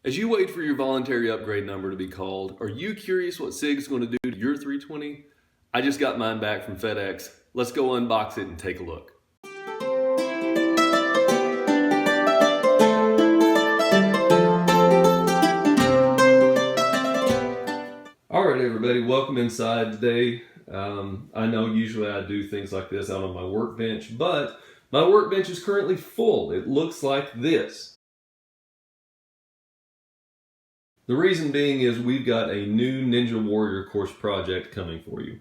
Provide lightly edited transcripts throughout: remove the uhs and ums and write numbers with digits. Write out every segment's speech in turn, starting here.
As you wait for your voluntary upgrade number to be called, are you curious what Sig's going to do to your 320? I just got mine back from FedEx. Let's go unbox it and take a look. Alright everybody, welcome inside today. I know usually I do things like this out on my workbench, but my workbench is currently full. It looks like this. The reason being is we've got a new Ninja Warrior course project coming for you.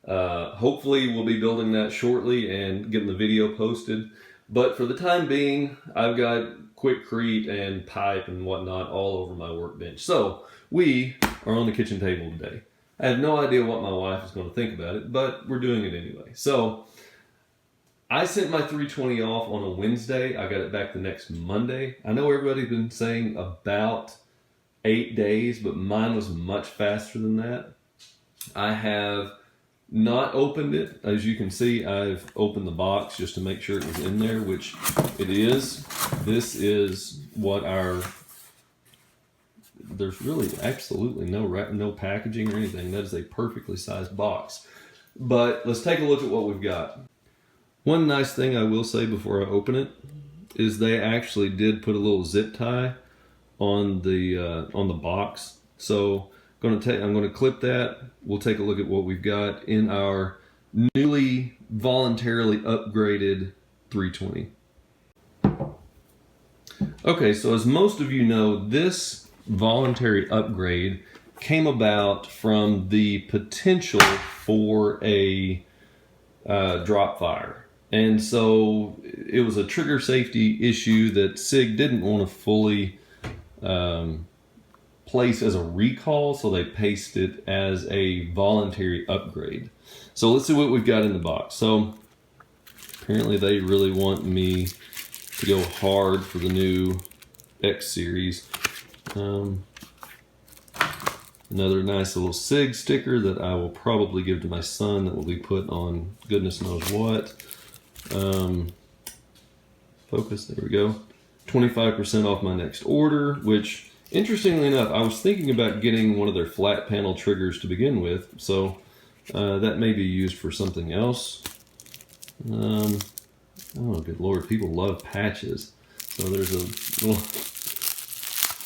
Hopefully we'll be building that shortly and getting the video posted. But for the time being, I've got Quickcrete and pipe and whatnot all over my workbench. So we are on the kitchen table today. I have no idea what my wife is going to think about it, but we're doing it anyway. So I sent my 320 off on a Wednesday. I got it back the next Monday. I know everybody's been saying about 8 days, but mine was much faster than that. I have not opened it. As you can see, I've opened the box just to make sure it was in there, which it is. This is what there's really absolutely no packaging or anything. That is a perfectly sized box. But let's take a look at what we've got. One nice thing I will say before I open it is they actually did put a little zip tie on the box. So I'm going to clip that. We'll take a look at what we've got in our newly voluntarily upgraded 320. Okay, so as most of you know, this voluntary upgrade came about from the potential for a drop fire. And so it was a trigger safety issue that Sig didn't want to fully place as a recall, so they pasted it as a voluntary upgrade. So let's see what we've got in the box. So apparently they really want me to go hard for the new X series. Another nice little Sig sticker that I will probably give to my son that will be put on goodness knows what. Focus, there we go. 25% off my next order, which interestingly enough, I was thinking about getting one of their flat panel triggers to begin with, so that may be used for something else. Oh, good Lord, people love patches. So there's a little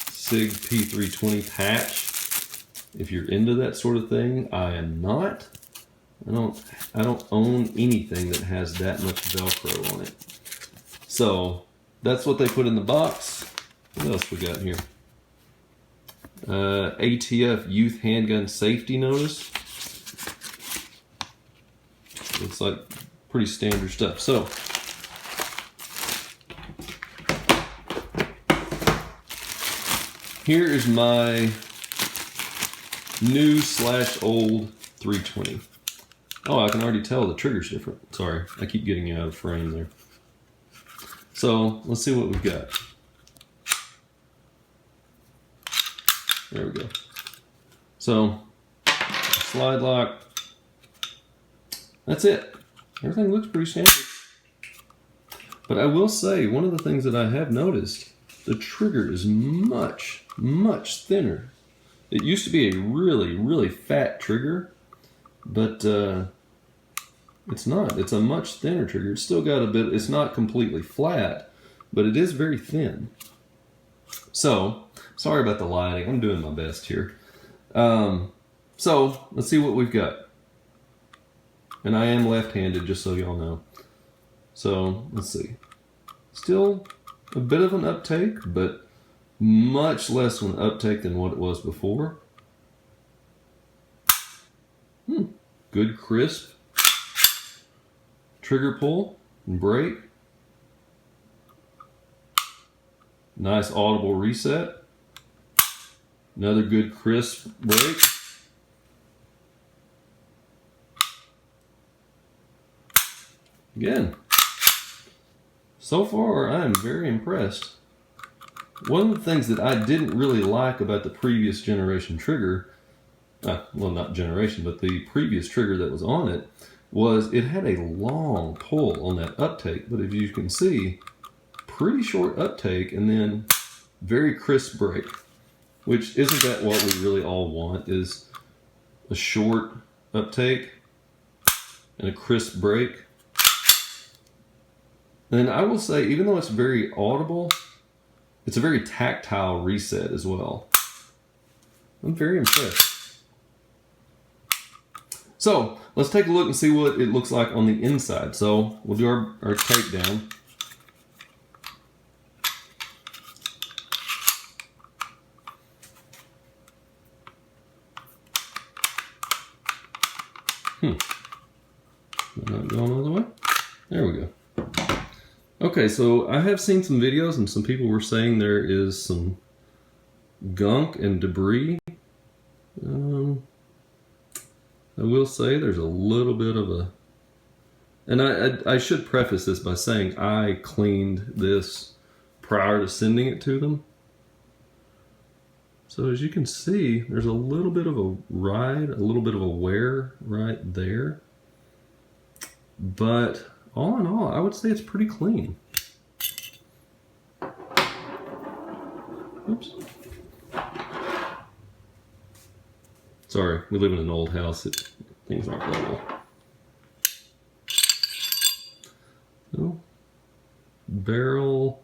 Sig P320 patch. If you're into that sort of thing, I am not. I don't own anything that has that much Velcro on it. So that's what they put in the box. What else we got here? ATF Youth Handgun Safety Notice. Looks like pretty standard stuff. So here is my new / old 320. Oh, I can already tell the trigger's different. Sorry, I keep getting you out of frame there. So let's see what we've got. There we go. So slide lock. That's it. Everything looks pretty standard. But I will say, one of the things that I have noticed, the trigger is much, much thinner. It used to be a really, really fat trigger, but it's not. It's a much thinner trigger. It's still got a bit, it's not completely flat, but it is very thin. So, sorry about the lighting. I'm doing my best here. So, let's see what we've got. And I am left-handed, just so y'all know. So, let's see. Still a bit of an uptake, but much less of an uptake than what it was before. Good crisp trigger pull and break. Nice audible reset. Another good crisp break. Again, so far I am very impressed. One of the things that I didn't really like about the previous generation trigger, well, not generation, but the previous trigger that was on it, was it had a long pull on that uptake, but as you can see, pretty short uptake and then very crisp break. which isn't that what we really all want, is a short uptake and a crisp break. And I will say, even though it's very audible, it's a very tactile reset as well. I'm very impressed. So let's take a look and see what it looks like on the inside. So we'll do our takedown. Not going all the way. There we go. Okay, so I have seen some videos and some people were saying there is some gunk and debris. I will say there's a little bit of a, and I should preface this by saying I cleaned this prior to sending it to them. So as you can see, there's a little bit of a ride, a little bit of a wear right there. But all in all, I would say it's pretty clean. Oops. Sorry, we live in an old house. Things aren't level. So, barrel.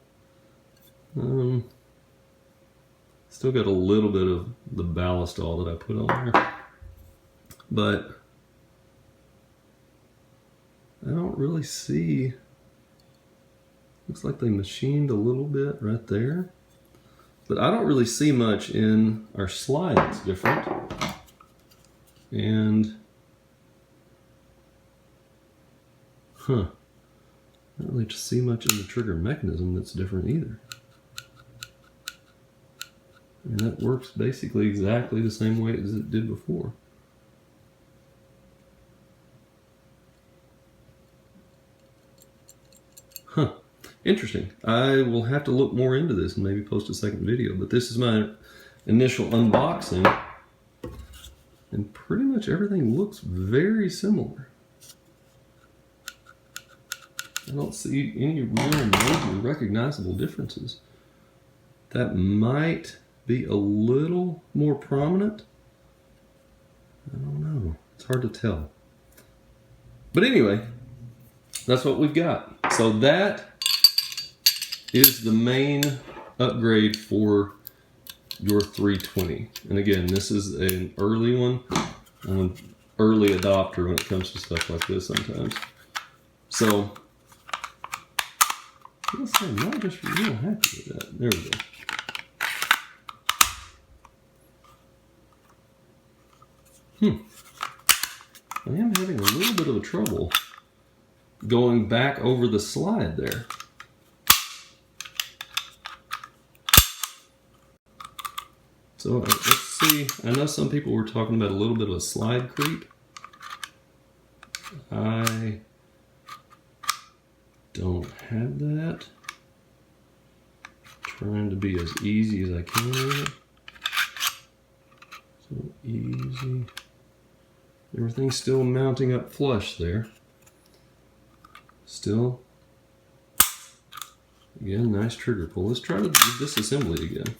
Still got a little bit of the ballast all that I put on there. But I don't really see, looks like they machined a little bit right there, but I don't really see much in our slide that's different. And, I don't really see much in the trigger mechanism that's different either. And that works basically exactly the same way as it did before. Huh. Interesting. I will have to look more into this and maybe post a second video, but this is my initial unboxing. And pretty much everything looks very similar. I don't see any real major recognizable differences. That might be a little more prominent. I don't know. It's hard to tell. But anyway, that's what we've got. So that is the main upgrade for your 320. And again, this is an early one. I'm an early adopter when it comes to stuff like this sometimes. So, I'm not just real happy with that. There we go. I am having a little bit of a trouble going back over the slide there. So let's see, I know some people were talking about a little bit of a slide creep. I don't have that. Trying to be as easy as I can with it. So easy. Everything's still mounting up flush there. Still. Again, nice trigger pull. Let's try the disassembly again.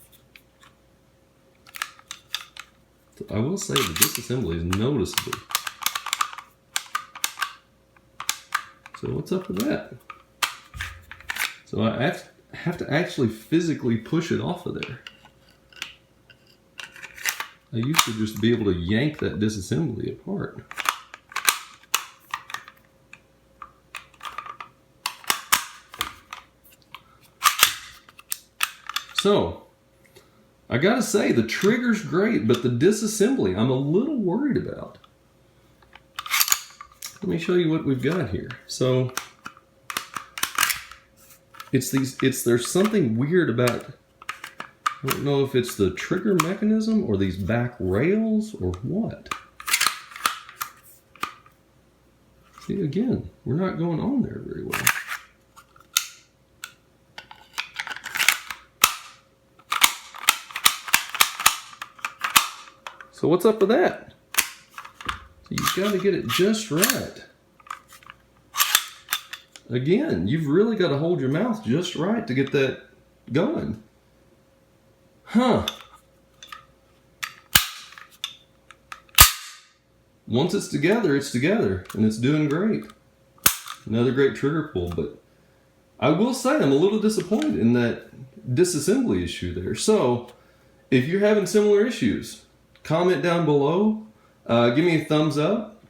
I will say the disassembly is noticeable. So what's up with that? So I have to actually physically push it off of there. I used to just be able to yank that disassembly apart. So, I gotta say, the trigger's great, but the disassembly I'm a little worried about. Let me show you what we've got here. So, there's something weird about, I don't know if it's the trigger mechanism or these back rails or what. See, again, we're not going on there very well. So what's up with that? So you've got to get it just right. Again, you've really got to hold your mouth just right to get that going. Huh. once it's together, and it's doing great. Another great trigger pull, but I will say I'm a little disappointed in that disassembly issue there. So if you're having similar issues, comment down below. Give me a thumbs up.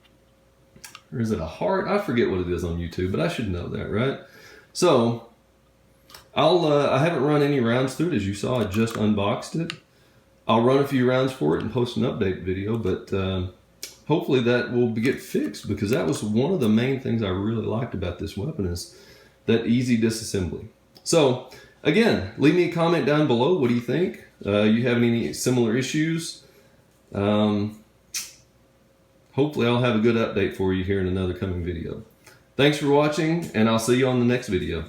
Or is it a heart? I forget what it is on YouTube, but I should know that, right? So I haven't run any rounds through it. As you saw, I just unboxed it. I'll run a few rounds for it and post an update video, but hopefully that will get fixed, because that was one of the main things I really liked about this weapon, is that easy disassembly. So again, leave me a comment down below. What do you think? You have any similar issues? Hopefully I'll have a good update for you here in another coming video. Thanks for watching, and I'll see you on the next video.